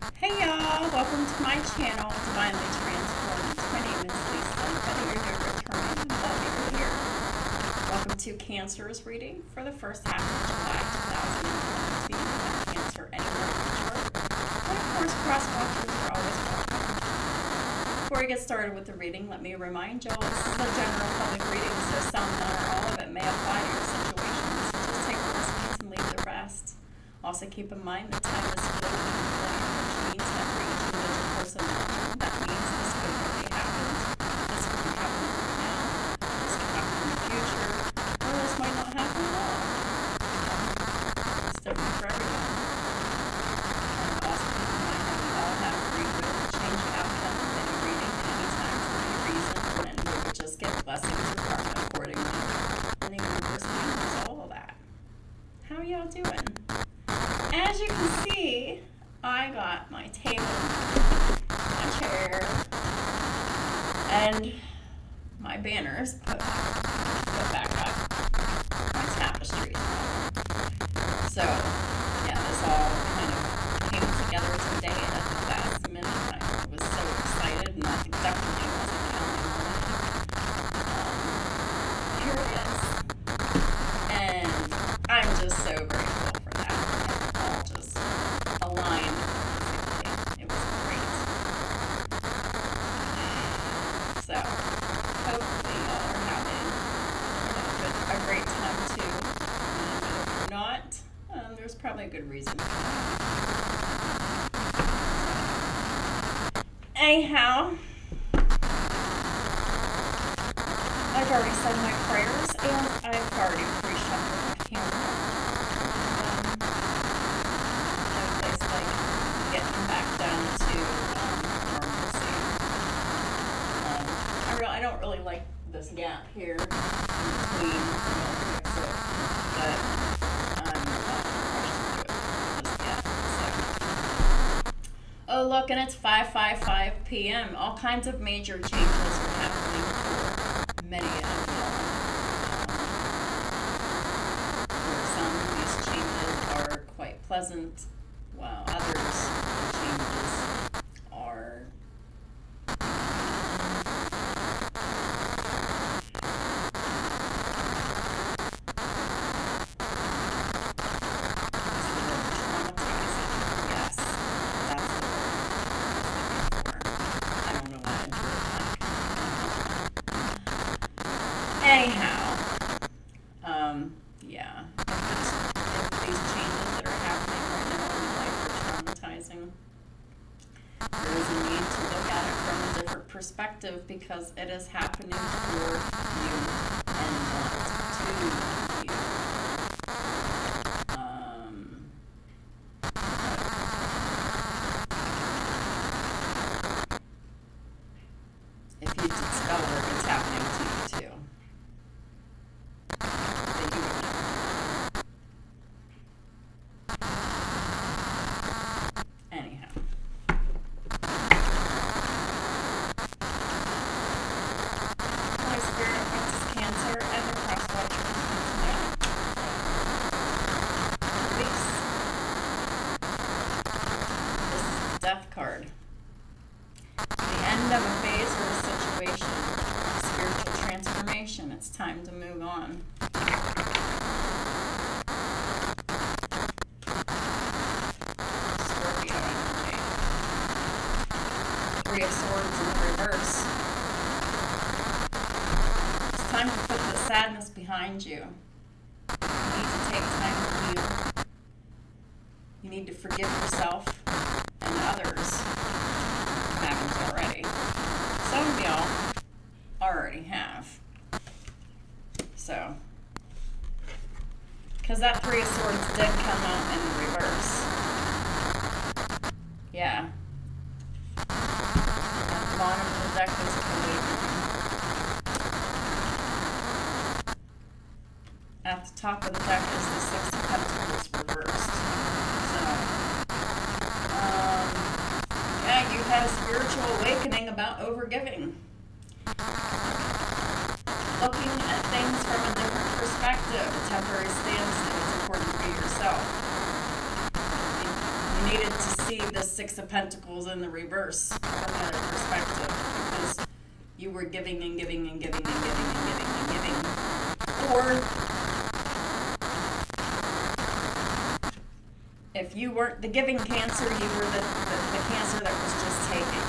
Hey y'all, welcome to my channel, Divinely Transformed. My name is Lisa, whether you're new or returning, I'm glad you're here. Welcome to Cancer's reading for the first half of July 2022. Have Cancer anywhere in the chart. And of course, cross-watchers are always welcome. Before we get started with the reading, let me remind y'all this is a general public reading, so some, none, or all of it may apply to your situations. So just take the listings and leave the rest. Also keep in mind that time is fluid, which means that for each individual person that means this could really happen. This could be happening right now. This could happen in the future. Or this might not happen at all. It's different for everyone. Also keep in mind that we all have free will to change the outcome of any reading anytime for any reason, and we would just get blessings or karma accordingly. And the universe handles all of that. How are y'all doing? As you can see, I got my table, my chair, and my banners put back up, my tapestries. So, yeah, this all kind of came together today at the last minute. I was so excited, and I definitely wasn't counting on it. Here it is. And I'm just so grateful for that. It all just aligned perfectly. It was great. So, hopefully y'all are having a great time too. And if you're not, there's probably a good reason for that. Anyhow, I've already said my prayers, and I've already pre-shuffled my camera. It's like getting back down to normalcy. I don't really like this gap here in between. Fix it, but I'm not rushing to it just yet. So. Oh, look, and it's 5:55 p.m. All kinds of major changes are happening for many of y'all. For some, these changes are quite pleasant, while others, the changes are traumatizing. Yes, that's the word I was looking for. I don't know why I drew it blank. Anyhow, yeah, if these changes that are happening right now in your life are traumatizing, there is a need to look at it from a different perspective because it is happening for you and not to you. If you discover it's happening to you too, then you would know. Anyhow. My spirit wants Cancer and the cross-watcher tonight. Release. This is the Death card. The end of a phase or a situation. Spiritual transformation. It's time to move on. Scorpio energy. Three of Swords in the reverse. It's time to put the sadness behind you. You need to take time to heal. You need to forgive yourself and others. Haven't already. Some of y'all already have. So, because that Three of Swords did come out in the reverse. Yeah. At the bottom of the deck is a awakening. At the top of the deck is the Six of Pentacles reversed. So, yeah, you've had a spiritual awakening about overgiving. Looking at things from a different perspective, a temporary standstill is important for yourself. You needed to see the Six of Pentacles in the reverse from another perspective, because you were giving and giving and giving and giving and giving and giving. Or if you weren't the giving Cancer, you were the Cancer that was just taking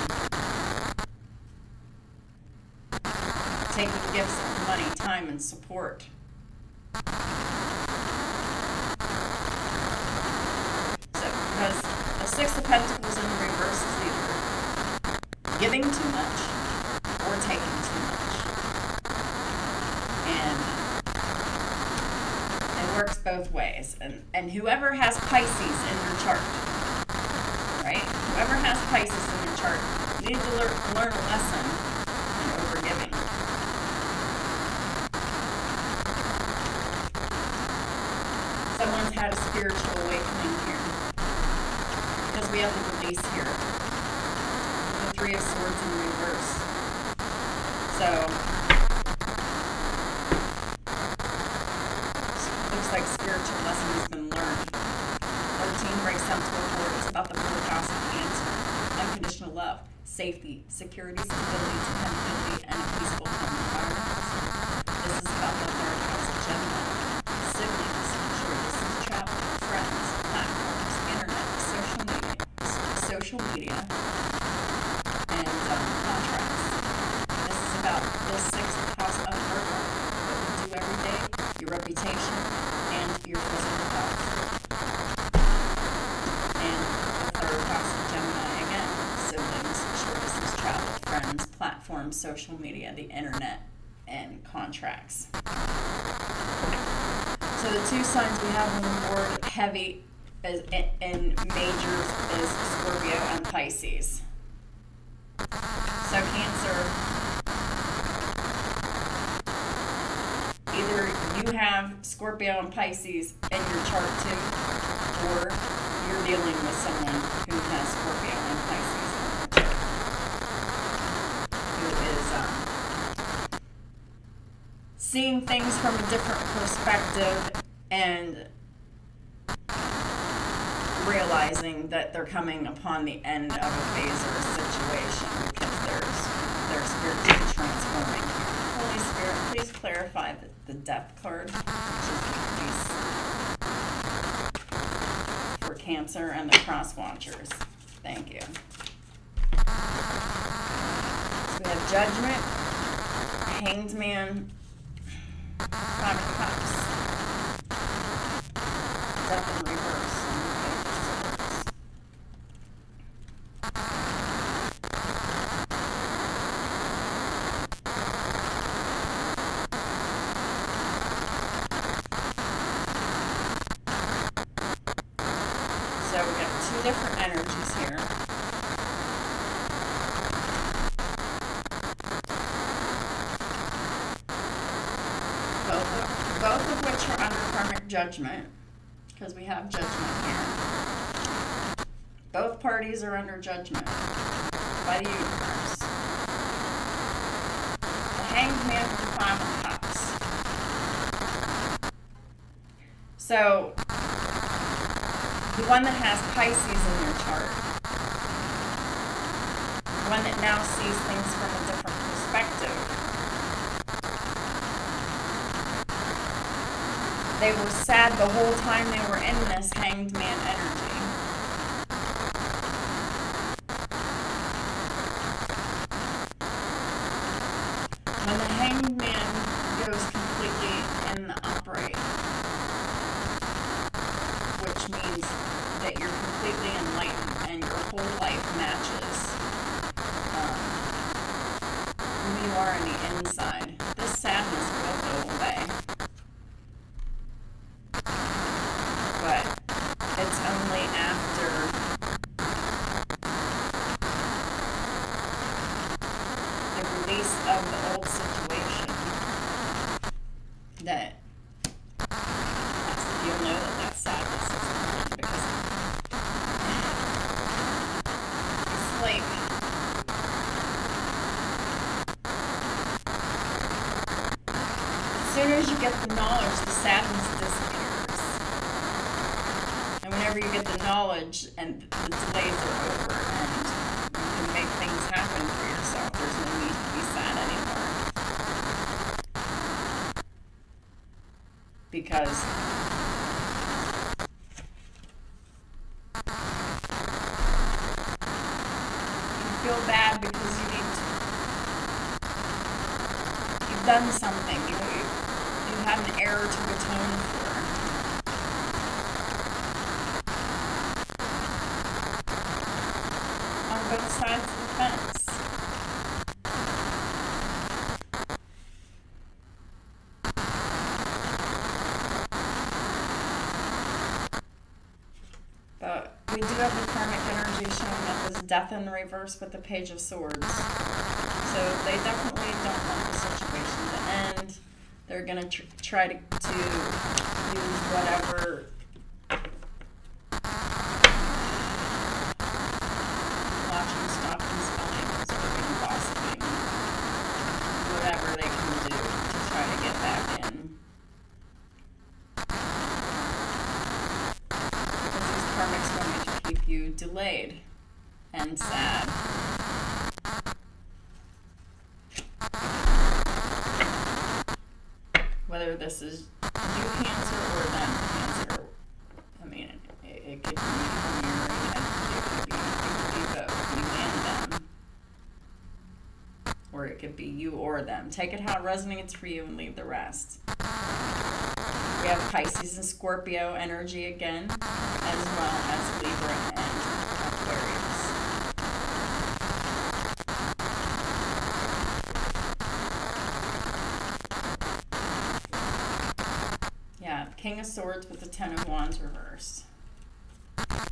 gifts of money, time, and support. So, because the Six of Pentacles in the reverse is either giving too much or taking too much. And it works both ways. And whoever has Pisces in your chart, right? Whoever has Pisces in your chart, you need to learn a lesson in overgiving. Someone's had a spiritual awakening here, because we have the release here. The Three of Swords in reverse. So, looks like spiritual lesson has been learned. 13 breaks down to a 4. It's about the 4th house of Cancer. Unconditional love, safety, security, stability, dependability, and a peaceful home environment. This is about the 3rd house of Gemini. Siblings, short distance travel, friends, platforms, internet, social media, and contracts. This is about the 6th house of Virgo, what you do every day, your reputation, and your physical health. And the 3rd house of Gemini again, siblings, short distance travel, friends, platforms, social media, the internet, and contracts. So the two signs we have on the board heavy in majors is Scorpio and Pisces. So Cancer, either you have Scorpio and Pisces in your chart too, or you're dealing with someone who has Scorpio and Pisces in their chart, who is seeing things from a different perspective and realizing that they're coming upon the end of a phase or a situation, because they're spiritually transforming. Holy Spirit, please clarify the Death card, which is the peace for Cancer, and the Cross Watchers. Thank you. So we have Judgment, Hanged Man, 5 of Cups, Death in reverse, and the Page of Swords. So we got 2 different energies here. Both of which are under karmic judgment, because we have judgment here. Both parties are under judgment by the universe. The Hanged Man with the 5 of Cups. So, the one that has Pisces in your chart, the one that now sees things from a different perspective, they were sad the whole time they were in this Hanged Man energy. When the Hanged Man goes completely in the upright, which means that you're completely enlightened and your whole life matches who you are on the inside, this sadness will go away. But it's only after the release of the old situation that you'll know that sadness is gone, because it's like as soon as you get the knowledge, the sadness disappears. And whenever whenever you get the knowledge and the delays are over and you can make things happen for yourself, there's no need to be sad anymore. Because you feel bad because you've done something, you had an error to atone for. On both sides of the fence. But we do have the karmic energy showing up as death in reverse with the Page of Swords. So they definitely don't want the situation to end. They're going to try to use whatever watching, stopping, spelling, observing, gossiping, whatever they can do to try to get back in. Because these karmics going to keep you delayed and sad. Whether this is you Cancer or them Cancer, I mean, it could be a mirroring energy, it could be both, you and them. Or it could be you or them. Take it how it resonates for you and leave the rest. We have Pisces and Scorpio energy again, as well as Libra and Aquarius. Yeah, King of Swords with the Ten of Wands reversed. King of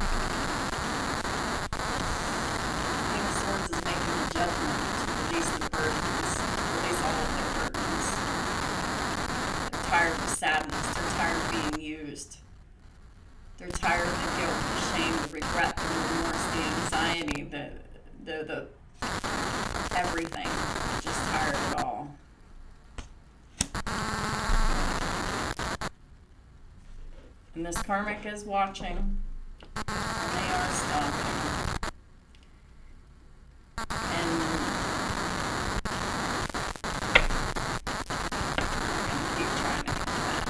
Swords is making the judgment to release the burdens, release all of their burdens. They're tired of sadness, they're tired of being used. They're tired of the guilt, the shame, the regret, the remorse, the anxiety, the everything. Just tired of it all. And this karmic is watching, and they are stalking. And I'm going to keep trying to get that.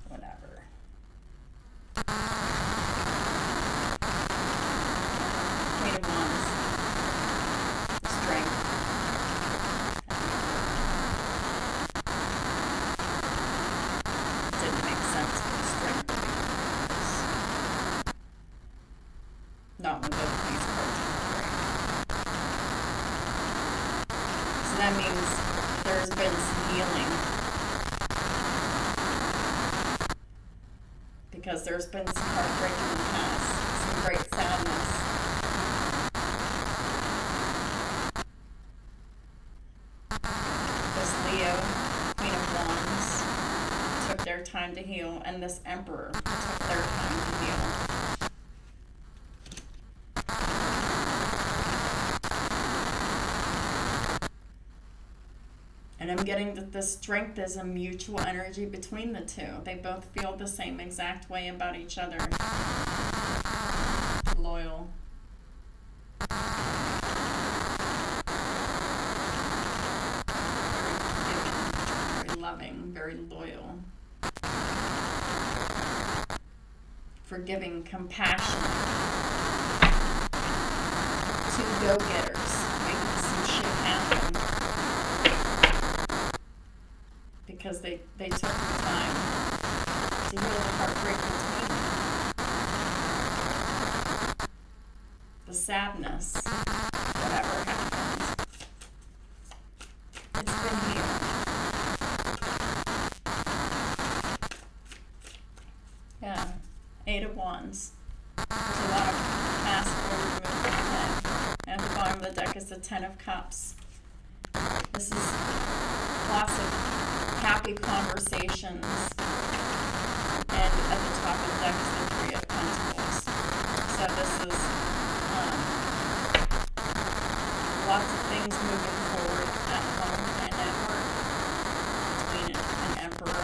Whatever. Queen of Wands. Strength. Not when both of these cards are great. So that means there's been some healing. Because there's been some heartbreak in the past, some great sadness. This Leo, Queen of Wands, took their time to heal, and this Emperor took their time to heal. And I'm getting that the strength is a mutual energy between the two. They both feel the same exact way about each other. Loyal. Very loving, very loyal. Forgiving, compassionate. Two go-getters, making some shit happen. Because they took the time to heal the heartbreak between them. The sadness, whatever happened. It's been healed. Yeah, Eight of Wands. There's a lot of past forward movement ahead. At the bottom of the deck is the Ten of Cups. This is lots of happy conversations, and at the top of the deck is the Three of Pentacles. So this is lots of things moving forward at home and at work between an Emperor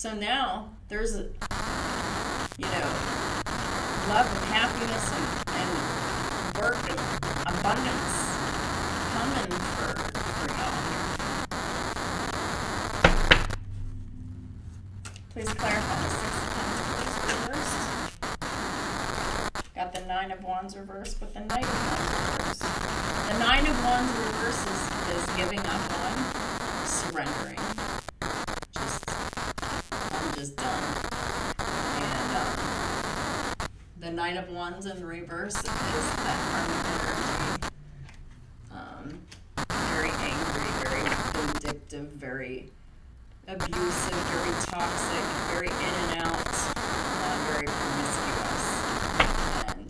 So now there's a, love and happiness and work and abundance coming for y'all here. Please clarify the Six of Pentacles reversed. Got the Nine of Wands reversed with the Knight of Wands reversed. The Nine of Wands reversed is giving up on, surrendering. I'm just done. And the Knight of Wands in reverse is that karmic energy. Very angry, very vindictive, very abusive, very toxic, very in and out, very promiscuous, and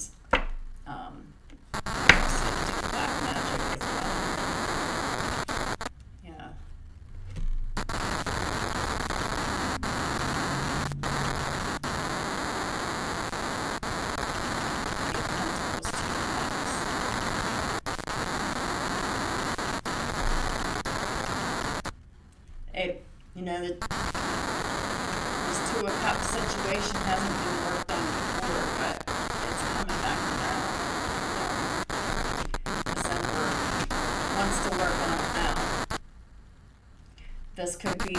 also do black magic as well. Yeah. Pentacles, Two of Cups. This Two of Cups situation hasn't been worked on before, but it's coming back around. This Emperor wants to work on it now. This could be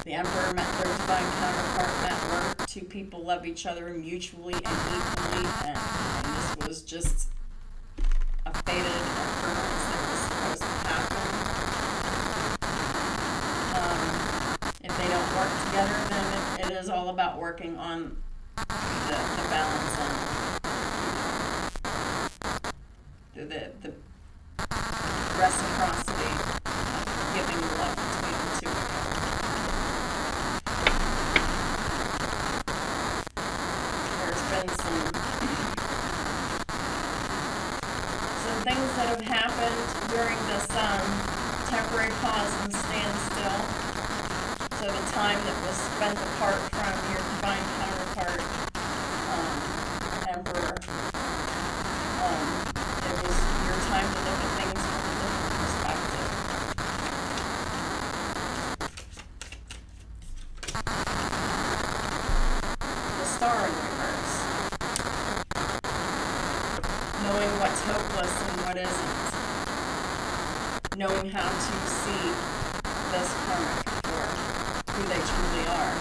the Emperor met their divine counterpart at work. Two people love each other mutually and equally, and this was just a fated occurrence that was supposed to happen. If they don't work together, then it is all about working on the balance and the reciprocity of giving love between the two of you. There's been some things that have happened during this temporary pause and standstill. So the time that was spent apart from your divine counterpart, Emperor, it was your time to look at things from a different perspective. The Star in reverse. Knowing what's hopeless and what isn't. Knowing how to see this karmic for who they truly are.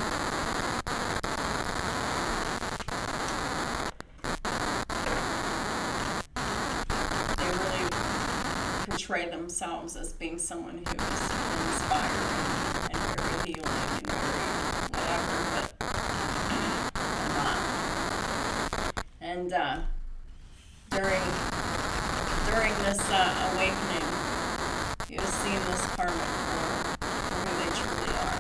They really portray themselves as being someone who is inspiring and very healing and very whatever, but they're not. And during this awakening, you've seen this karmic for who they truly are.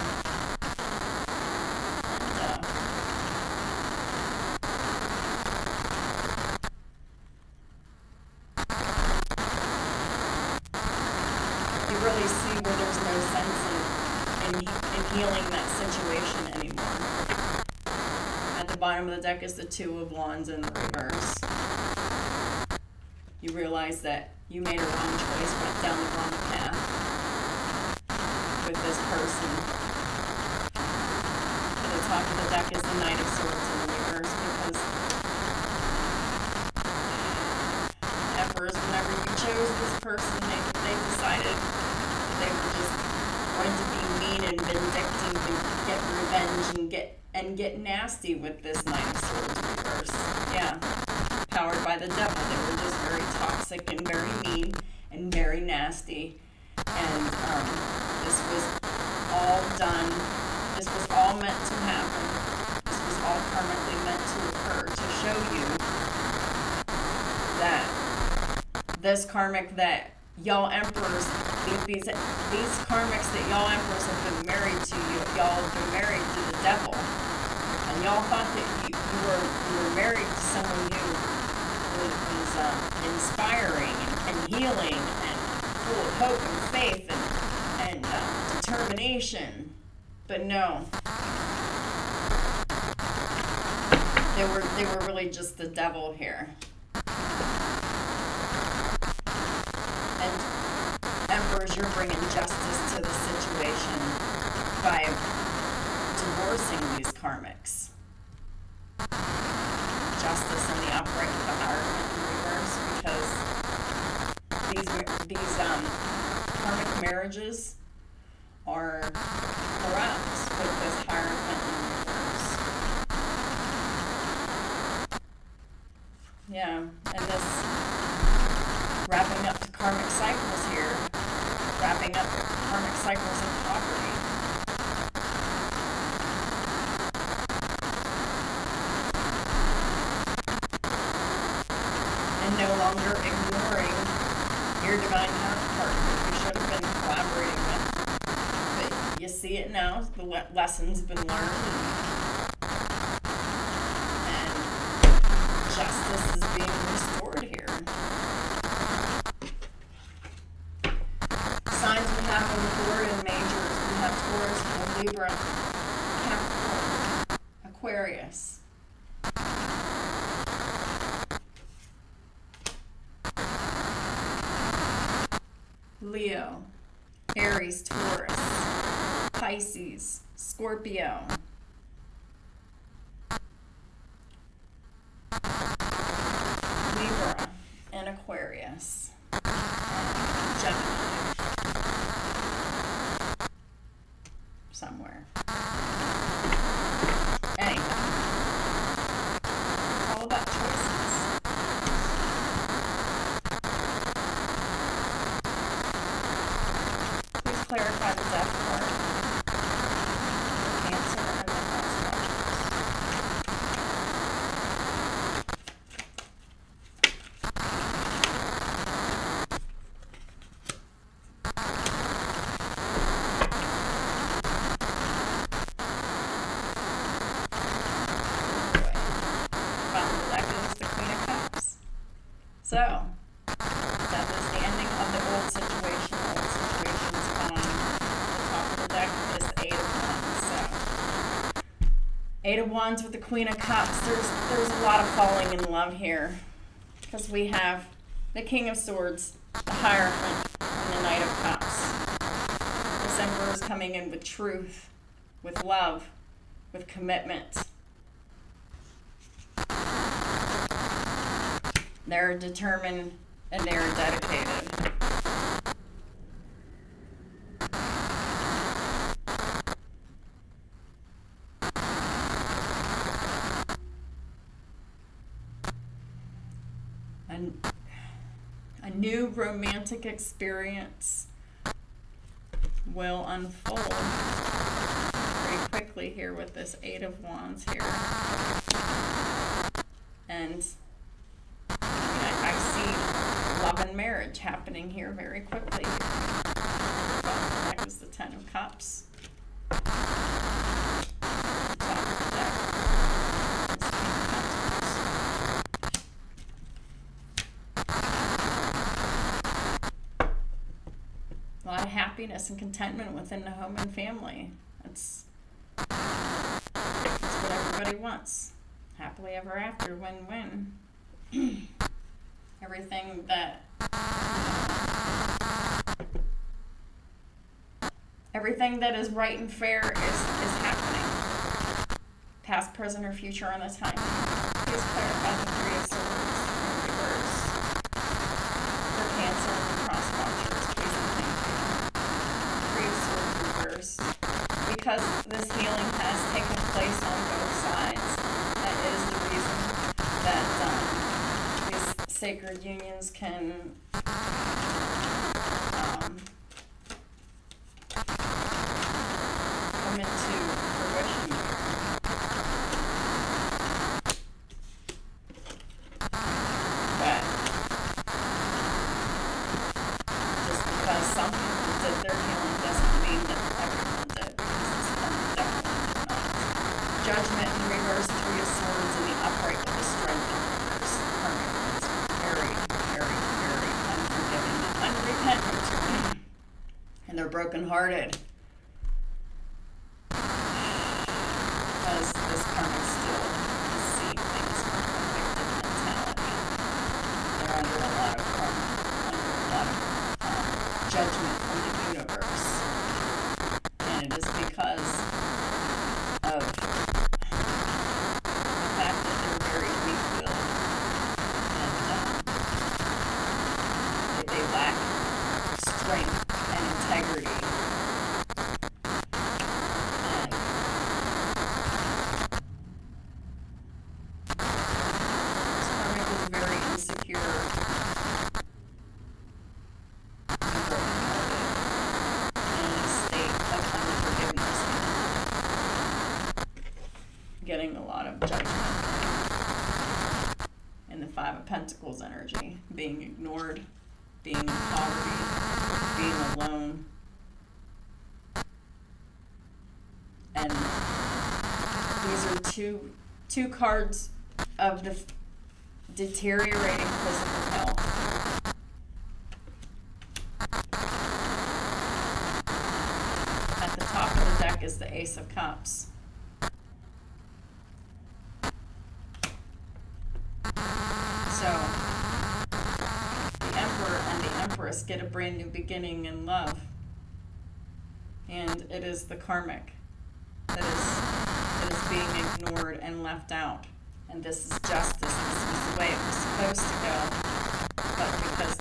You really see where there's no sense in healing that situation anymore. At the bottom of the deck is the Two of Wands in the reverse. You realize that you made a wrong choice, went down the wrong path with this person. At the top of the deck is the Knight of Swords in the reverse, because Emperors, whenever you chose this person, they decided they were just going to be mean and vindictive and get revenge and get nasty with this Knight of Swords reverse. Yeah. Powered by the devil. They were just very toxic and very mean and very nasty. And this was all done. This was all meant to happen. This was all karmically meant to occur to show you that this karmic that y'all emperors, these karmics that y'all emperors have been married to, y'all have been married to the devil. And y'all thought that you were married to someone who was inspiring and healing and full of hope and faith and determination. But no. They were really just the devil here. And emperors, you're bringing justice to the situation by to reinforcing these karmics. Justice in the upright with the Hierophant in reverse, because these karmic marriages are corrupt with this Hierophant in reverse. Yeah, and this wrapping up the karmic cycles here, wrapping up karmic cycles of poverty. And no longer ignoring your divine counterpart that you should have been collaborating with. But you see it now, the lesson's been learned, and justice is being restored here. Signs we have on the board in majors, we have Taurus, Libra, Capricorn, Aquarius. Leo, Aries, Taurus, Pisces, Scorpio, Libra, and Aquarius, and Gemini, somewhere. Anyway, it's all about choices. Please clarify the death part for Cancer and the cross watchers. So, that was the ending of the old situation. The old situation's gone. The top of the deck is the Eight of Wands. So, Eight of Wands with the Queen of Cups. There's a lot of falling in love here. Because we have the King of Swords, the Hierophant, and the Knight of Cups. This Emperor is coming in with truth, with love, with commitment. They're determined and they're dedicated. And a new romantic experience will unfold very quickly here with this Eight of Wands here. And I see love and marriage happening here very quickly. That is the Ten of Cups. The top of the deck is King of Pentacles. A lot of happiness and contentment within the home and family. That's what everybody wants. Happily ever after, win-win. Everything that is right and fair is happening. Past, present, or future on the time. Please clarify the Three of Swords in reverse. For Cancer and cross watchers, please and thank you. Three of Swords reversed. Because this healing has taken place on both sides, that is the reason that these sacred unions can come into fruition. But just because some people did their healing doesn't mean that everyone did, because this one definitely did not. Judgment in reverse, Three of Swords in the upright with the Strength in reverse. Karmic is very, very, very unforgiving and unrepentant. And they're brokenhearted. Because this karmic still see things from a victim mentality. They're under a lot of karma, under a lot of judgment from the universe. And it is because of lot of judgment. In the Five of Pentacles energy, being ignored, being in poverty, being alone. And these are two cards of the deteriorating physical health. At the top of the deck is the Ace of Cups. So, the Emperor and the Empress get a brand new beginning in love. And it is the Karmic that is being ignored and left out. And this is justice. This was the way it was supposed to go. But because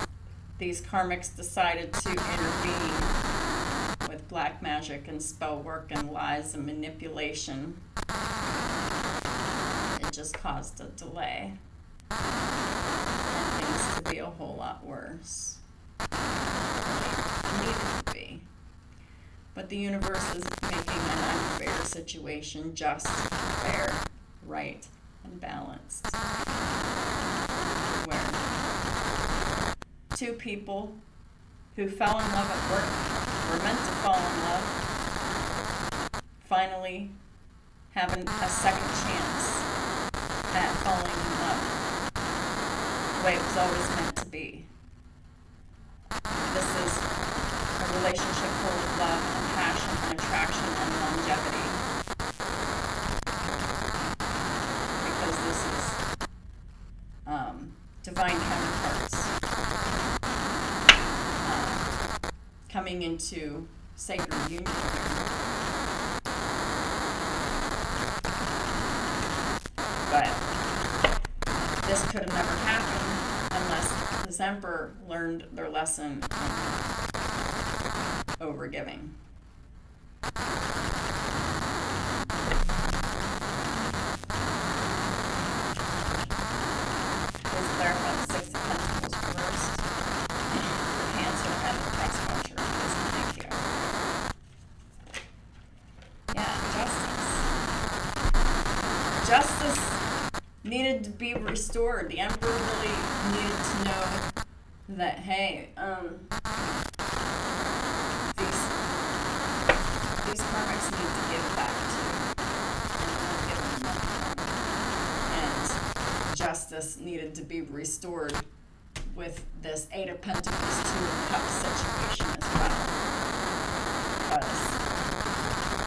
these Karmics decided to intervene with black magic and spell work and lies and manipulation, it just caused a delay. And things to be a whole lot worse. They needed to be. But the universe is making an unfair situation just, fair, right, and balanced. Where two people who fell in love at work, were meant to fall in love, finally having a second chance at falling in love. The way it was always meant to be. This is a relationship full of love and passion and attraction and longevity. Because this is divine counterparts coming into sacred union here. But this could have never happened unless this Emperor learned their lesson over giving. Please clarify the Six of Pentacles reversed. For Cancer and the trust watcher. Thank you. Yeah, justice. Justice needed to be restored. The Emperor really needed to know that, hey, these karmics need to give back to, and give them money from. And justice needed to be restored with this Eight of Pentacles, Two of Cups situation as well. Because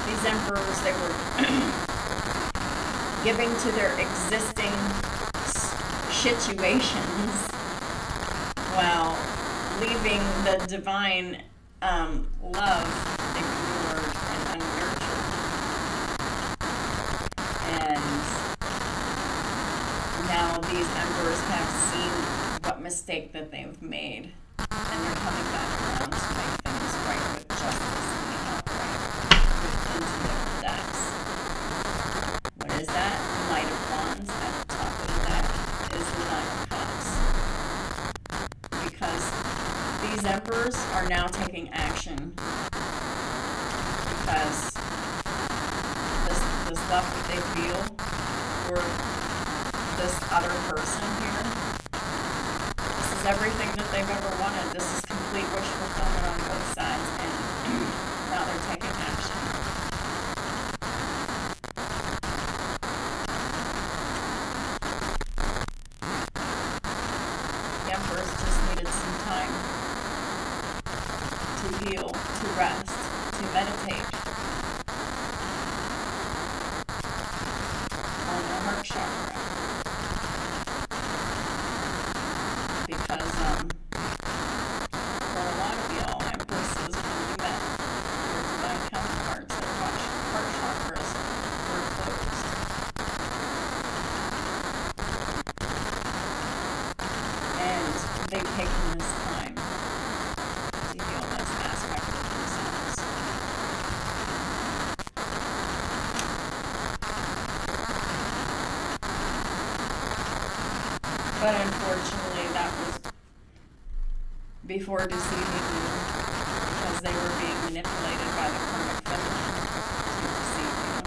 these emperors, they were giving to their existing situations while leaving the divine love ignored and unnurtured. And now these emperors have seen what mistake that they've made, and they're coming back around to make things right with justice and the outright into their decks. What is that? The Knight of Wands at the top of the deck is the Nine of Cups. Because these emperors are now taking action. Because this love that they feel for this other person here, this is everything that they've ever wanted. This is complete wish fulfillment on both sides, and now they're taking action. The emperors just needed some time to heal, to rest, to meditate on their heart chakra. Because for a lot of y'all, empresses, when you met your divine counterparts, their heart chakras were closed. And they've taken this time to heal this aspect of themselves. But unfortunately, that was before deceiving you, because they were being manipulated by the karmic feminine to deceive you.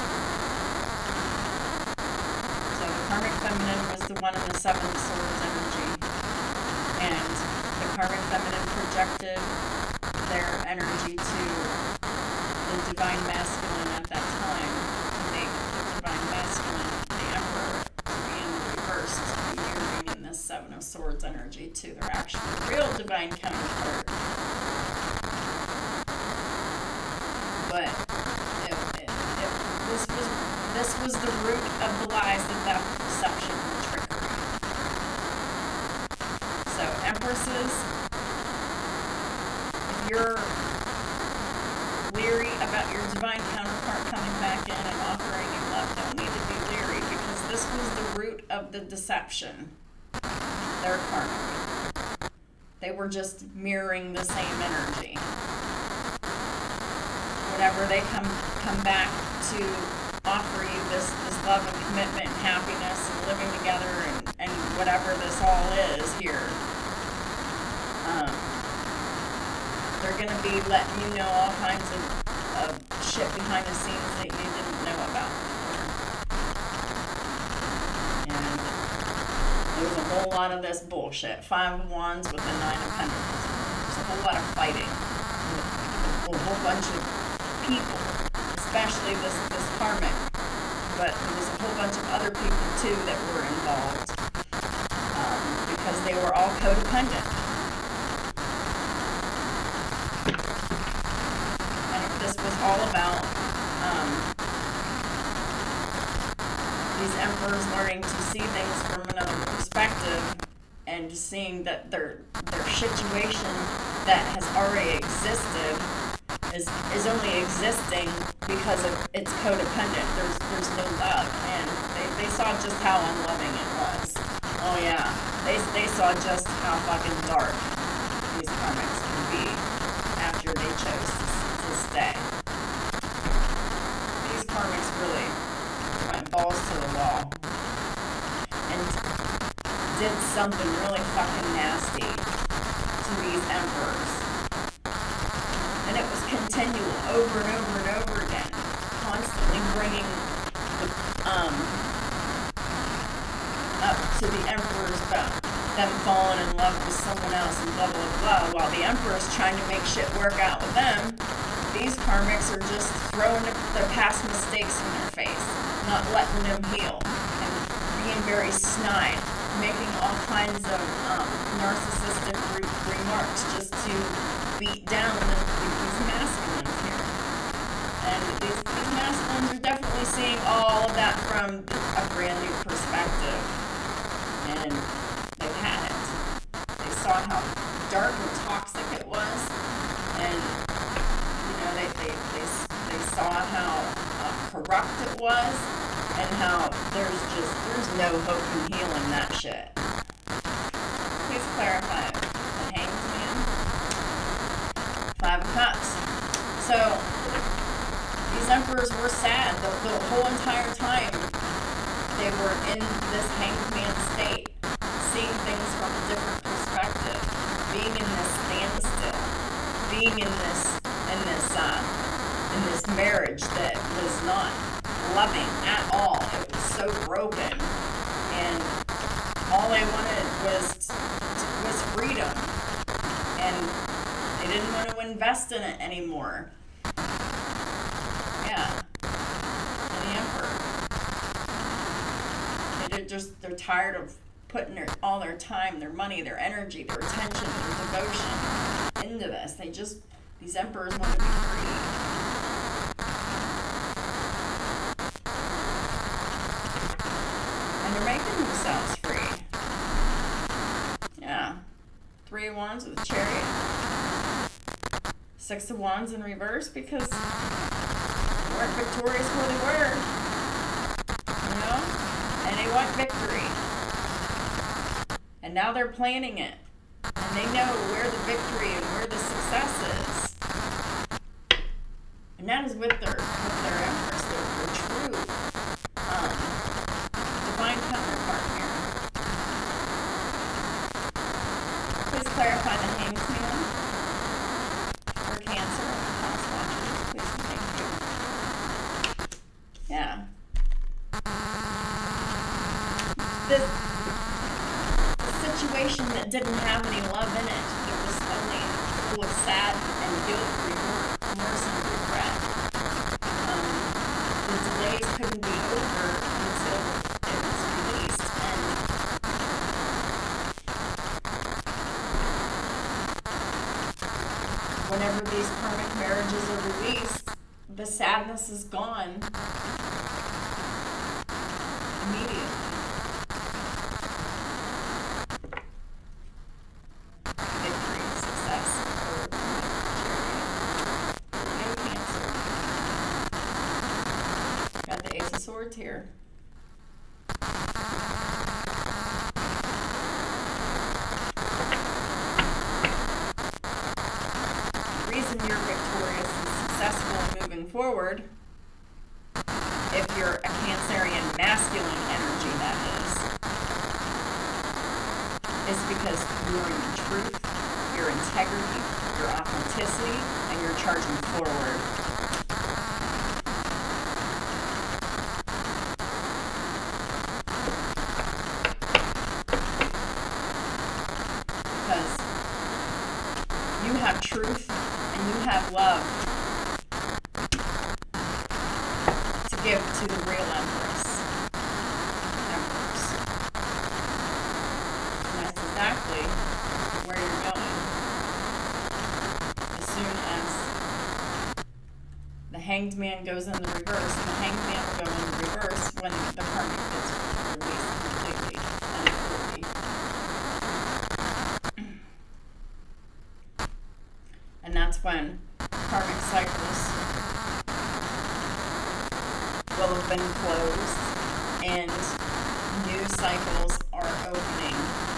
the one in the Seven of Swords energy. And the Karmic Feminine projected their energy to the Divine Masculine at that time to make the Divine Masculine, the Emperor, to be in the reverse, to be mirroring in this Seven of Swords energy to their actual real Divine counterpart. But this was the root of the lies, the theft, deception, and trickery. So, Empresses, if you're leery about your divine counterpart coming back in and offering you love, don't need to be leery, because this was the root of the deception. They're karmic. They were just mirroring the same energy. Whenever they come back to offer you this love and commitment and happiness and living together and whatever this all is here, they're going to be letting you know all kinds of shit behind the scenes that you didn't know about before. And there's a whole lot of this bullshit. 5 of Wands with the 9 of Pentacles. There's a whole lot of fighting. A whole bunch of people, especially this karmic, but there was a whole bunch of other people too that were involved because they were all codependent. And this was all about these emperors learning to see things from another perspective and seeing that their situation that has already existed is only existing because of it's codependent. There's no love, and they saw just how unloving it was. Oh yeah, they saw just how fucking dark these karmics can be after they chose to stay. These karmics really went balls to the wall and did something really fucking nasty to these emperors. And it was continual, over and over and over again, constantly bringing up to the emperors about them falling in love with someone else and blah, blah, blah. While the emperor's trying to make shit work out with them, these karmics are just throwing their past mistakes in their face, not letting them heal, and being very snide, making all kinds of narcissistic remarks just to beat down these masculines here. And these masculines are definitely seeing all of that from a brand new perspective. And they've had it. They saw how dark and toxic it was. And, you know, they saw how corrupt it was. And how there's no hope in healing that shit. Please clarify the Hanged Man. 5 of Cups. So, these emperors were sad the whole entire time they were in this Hanged Man state, seeing things from a different perspective, being in this standstill, being in this marriage that was not loving at all. It was so broken, and all they wanted was freedom, and they didn't want to invest in it anymore. Yeah. And the Emperor. They're tired of putting all their time, their money, their energy, their attention, their devotion into this. These emperors want to be free. And they're making themselves free. Yeah. 3 of Wands with a Chariot. 6 of Wands in reverse because they weren't victorious where they were. You know? And they want victory. And now they're planning it. And they know where the victory and where the success is. And that is with their empress, their true divine counterpart here. Please clarify the Hanged Man for Cancer and past watchers. Please and thank you. Yeah. situation that didn't have any love in it. It was only full of sad and guilt, remorse, and regret. The delays couldn't be over until it was released. And whenever these karmic marriages are released, the sadness is gone immediately. Victory, success, or charity. No Cancer. Got the Ace of Swords here. The reason you're victorious and successful and moving forward, if you're a Cancerian masculine energy, that is because you're in your truth, your integrity, your authenticity, and you're charging forward. Because you have truth and you have love to give to the real embers. And that's exactly where you're going. As soon as the Hanged Man goes in the reverse, and the Hanged Man will go in the reverse when the karmic gets released completely and fully. And that's when karmic cycles will have been closed and new cycles are opening,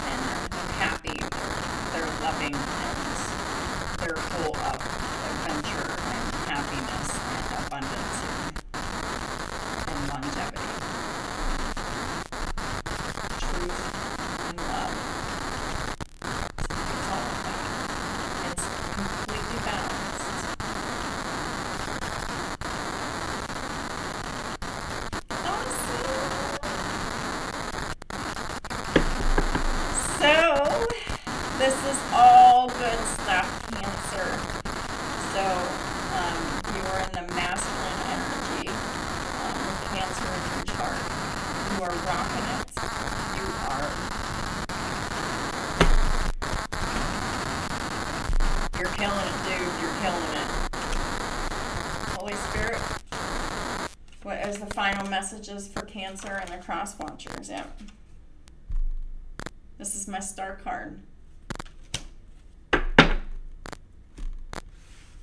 and they're happy, they're loving, and they're full of adventure and happiness and abundance and longevity. Truth and love. It's all of that. It's completely balanced. So, this is all good stuff, Cancer. So, you are in the masculine energy with Cancer in your chart. You are rocking it. You're killing it, dude. You're killing it. Holy Spirit, what is the final messages for Cancer and the cross watchers? Yep. This is my star card.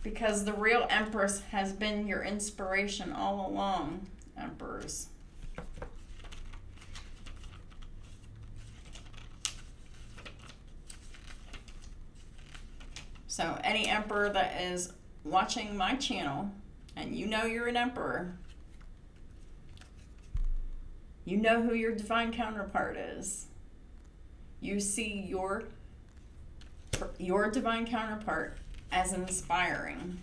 Because the real Empress has been your inspiration all along, Emperors. So any Emperor that is watching my channel, and you know you're an Emperor, you know who your divine counterpart is. You see your divine counterpart as inspiring.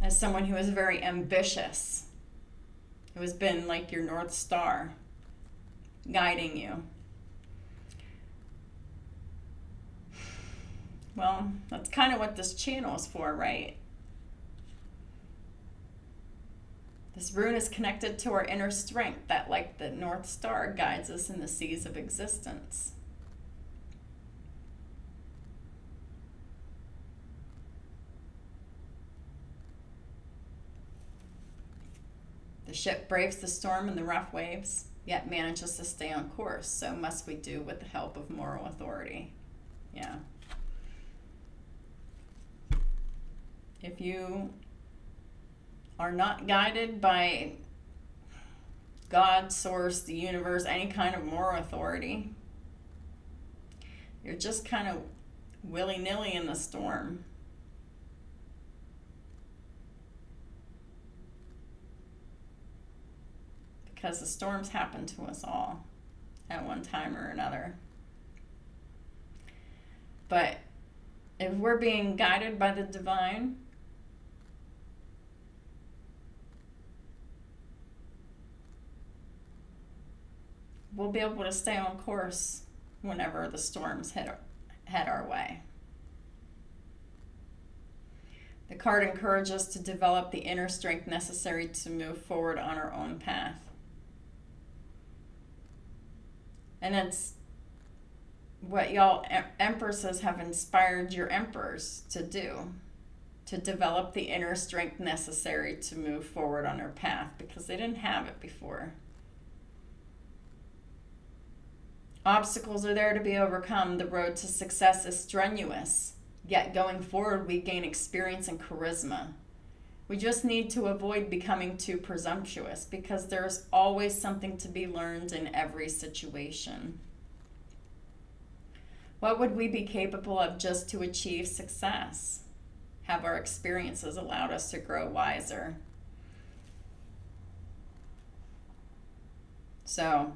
As someone who is very ambitious, who has been like your North Star, guiding you. Well, that's kind of what this channel is for, right? This rune is connected to our inner strength that, like the North Star, guides us in the seas of existence. The ship braves the storm and the rough waves, yet manages to stay on course. So must we do with the help of moral authority. Yeah. If you are not guided by God, source, the universe, any kind of moral authority, you're just kind of willy-nilly in the storm. Because the storms happen to us all at one time or another. But if we're being guided by the divine, we'll be able to stay on course whenever the storms head our way. The card encourages us to develop the inner strength necessary to move forward on our own path. And that's what y'all empresses have inspired your emperors to do, to develop the inner strength necessary to move forward on their path, because they didn't have it before. Obstacles are there to be overcome. The road to success is strenuous, yet going forward we gain experience and charisma. We just need to avoid becoming too presumptuous, because there's always something to be learned in every situation. What would we be capable of just to achieve success? Have our experiences allowed us to grow wiser? So,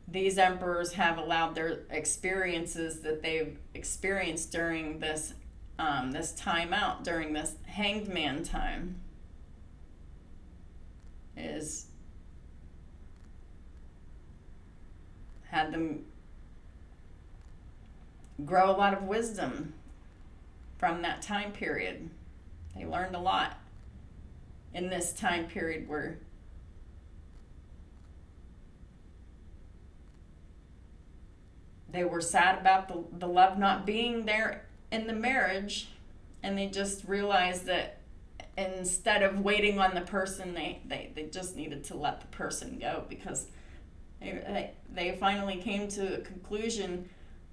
these emperors have allowed their experiences that they've experienced during this time out, during this hanged man time, is had them grow a lot of wisdom from that time period. They learned a lot in this time period where they were sad about the love not being there in the marriage, and they just realized that instead of waiting on the person, they just needed to let the person go, because they finally came to a conclusion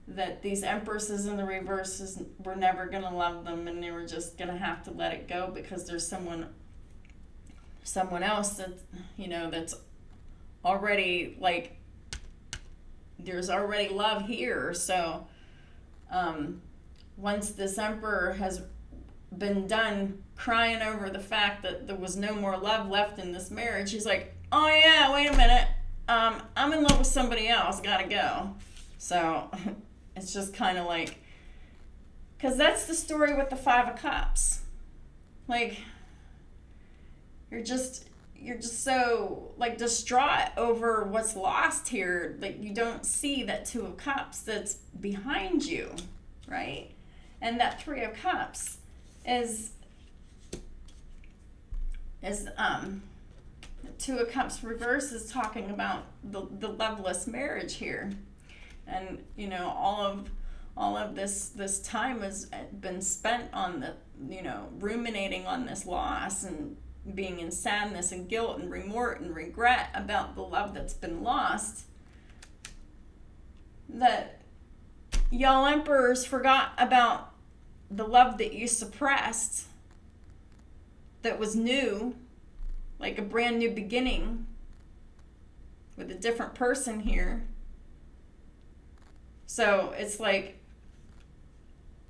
that these empresses in the reverses were never going to love them, and they were just going to have to let it go, because there's someone else that, that's already, like, there's already love here. So once this emperor has been done crying over the fact that there was no more love left in this marriage, he's like, oh yeah, wait a minute, I'm in love with somebody else, gotta go. So it's just kind of like, because that's the story with the Five of Cups. Like, you're just so, like, distraught over what's lost here. Like, you don't see that Two of Cups that's behind you, right? And that Three of Cups is Two of Cups reverse is talking about the loveless marriage here. And, all of this time has been spent on ruminating on this loss and being in sadness and guilt and remorse and regret about the love that's been lost, that y'all emperors forgot about the love that you suppressed, that was new, like a brand new beginning with a different person here. So it's like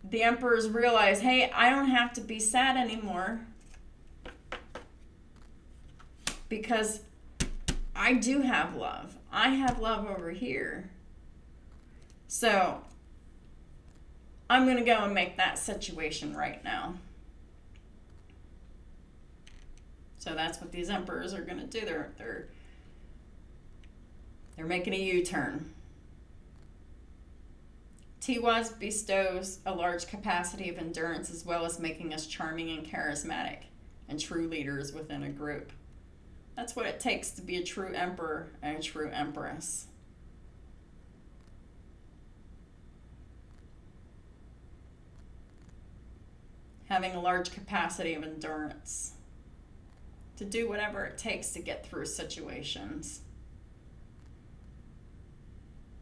the emperors realize, hey, I don't have to be sad anymore, because I do have love. I have love over here. So I'm going to go and make that situation right now. So that's what these emperors are going to do. They're making a U-turn. Tiwaz bestows a large capacity of endurance, as well as making us charming and charismatic and true leaders within a group. That's what it takes to be a true emperor and a true empress. Having a large capacity of endurance to do whatever it takes to get through situations.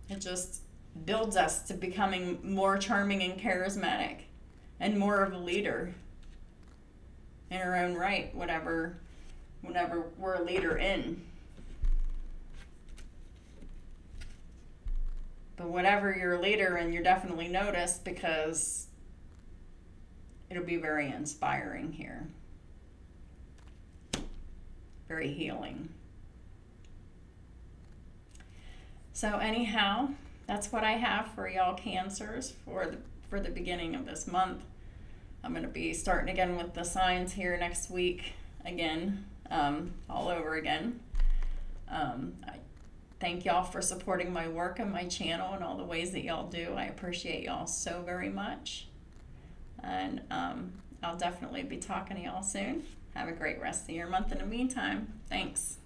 It just builds us to becoming more charming and charismatic and more of a leader in our own right, whenever we're a leader in. But whatever you're a leader in, you're definitely noticed, because it'll be very inspiring here. Very healing. So anyhow, that's what I have for y'all Cancers for the beginning of this month. I'm going to be starting again with the signs here next week again, all over again. I thank y'all for supporting my work and my channel and all the ways that y'all do. I appreciate y'all so very much. And I'll definitely be talking to y'all soon. Have a great rest of your month in the meantime. Thanks.